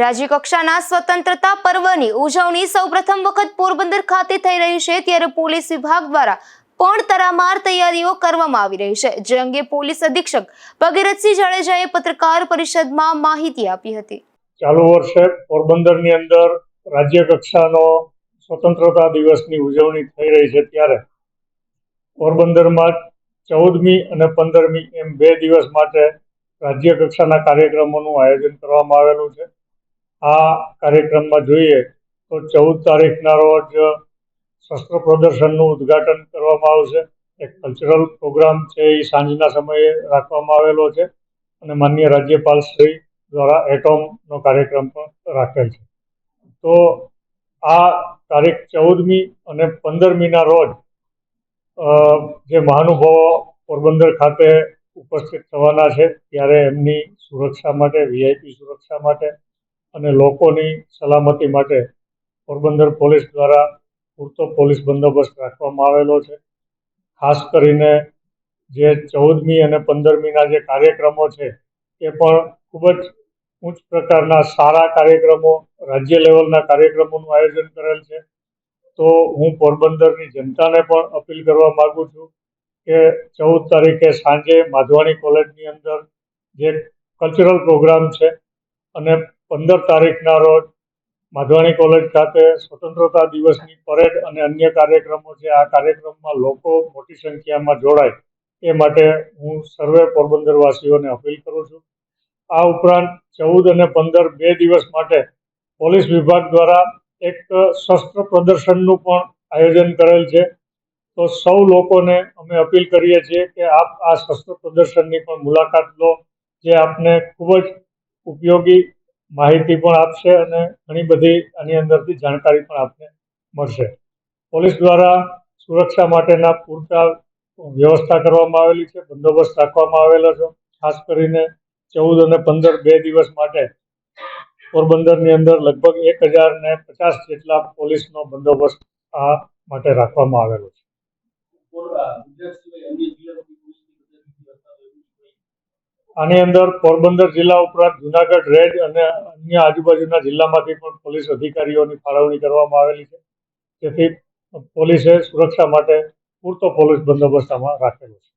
રાજ્યકક્ષાના સ્વતંત્રતા પર્વની ઉજવણી સૌપ્રથમ વખત પોરબંદર ખાતે થઈ રહી છે, ત્યારે પોલીસ વિભાગ દ્વારા પણ તડામાર તૈયારીઓ કરવામાં આવી રહી છે, જે અંગે પોલીસ અધિક્ષક ભગીરથસિંહ જાડેજાએ પત્રકાર પરિષદમાં માહિતી આપી હતી. ચાલુ વર્ષે પોરબંદરની અંદર રાજ્ય કક્ષાનો સ્વતંત્રતા દિવસની ઉજવણી થઈ રહી છે, ત્યારે પોરબંદરમાં 14મી અને 15મી એમ 2 દિવસ માટે રાજ્ય કક્ષાના કાર્યક્રમોનું આયોજન કરવામાં આવેલું છે. આ કાર્યક્રમમાં જોઈએ તો 14 તારીખના રોજ શસ્ત્ર પ્રદર્શનનું ઉદ્ઘાટન કરવામાં આવશે. એક કલ્ચરલ પ્રોગ્રામ છે એ સાંજના સમયે રાખવામાં આવેલો છે અને માનનીય રાજ્યપાલ શ્રી દ્વારા એટોમનો કાર્યક્રમ પણ રાખેલ છે. તો આ તારીખ 14મી અને 15મીના રોજ જે મહાનુભાવો પોરબંદર ખાતે ઉપસ્થિત થવાના છે, ત્યારે એમની સુરક્ષા માટે, વીઆઈપી સુરક્ષા માટે અને લોકોની સલામતી માટે પોરબંદર પોલીસ દ્વારા પૂરતો પોલીસ બંદોબસ્ત રાખવામાં આવેલો છે. ખાસ કરીને જે 14મી અને 15મીના જે કાર્યક્રમો છે એ પણ ખૂબ જ ઉચ્ચ પ્રકારના સારા કાર્યક્રમો, રાજ્ય લેવલના કાર્યક્રમોનું આયોજન કરેલ છે. તો હું પોરબંદરની જનતાને પણ અપીલ કરવા માગું છું કે 14 તારીખે સાંજે માધવાણી કોલેજની અંદર જે કલ્ચરલ પ્રોગ્રામ છે અને 15 તારીખના રોજ માધવાણી કોલેજ ખાતે સ્વતંત્રતા દિવસની પરેડ અને અન્ય કાર્યક્રમો છે. આ કાર્યક્રમમાં લોકો મોટી સંખ્યામાં જોડાય એ માટે હું સર્વે પોરબંદરવાસીઓને અપીલ કરું છું. આ ઉપરાંત 14 અને 15 2 દિવસ માટે પોલીસ વિભાગ દ્વારા એક શસ્ત્ર પ્રદર્શનનું પણ આયોજન કરેલ છે. તો સૌ લોકોને અમે અપીલ કરીએ છીએ કે આપ આ શસ્ત્ર પ્રદર્શનની પણ મુલાકાત લો, જે આપને ખૂબ જ ઉપયોગી માહિતી પણ આપશે અને ઘણી બધી આની અંદરથી જાણકારી પણ આપને મળશે. પોલીસ દ્વારા સુરક્ષા માટેના પૂરતા વ્યવસ્થા કરવામાં આવેલી છે, બંદોબસ્ત રાખવામાં આવેલો છે. ખાસ કરીને 14 અને 15 2 દિવસ માટે પોરબંદરની અંદર લગભગ 1050 જેટલા પોલીસનો બંદોબસ્ત આ માટે રાખવામાં આવેલો છે. આની અંદર પોરબંદર જિલ્લા ઉપરાંત જુનાગઢ રેન્જ અને અન્ય આજુબાજુના જિલ્લામાંથી પણ પોલીસ અધિકારીઓની ફાળવણી કરવામાં આવેલી છે, જેથી પોલીસે સુરક્ષા માટે પૂરતો પોલીસ બંદોબસ્ત આમાં રાખેલો છે.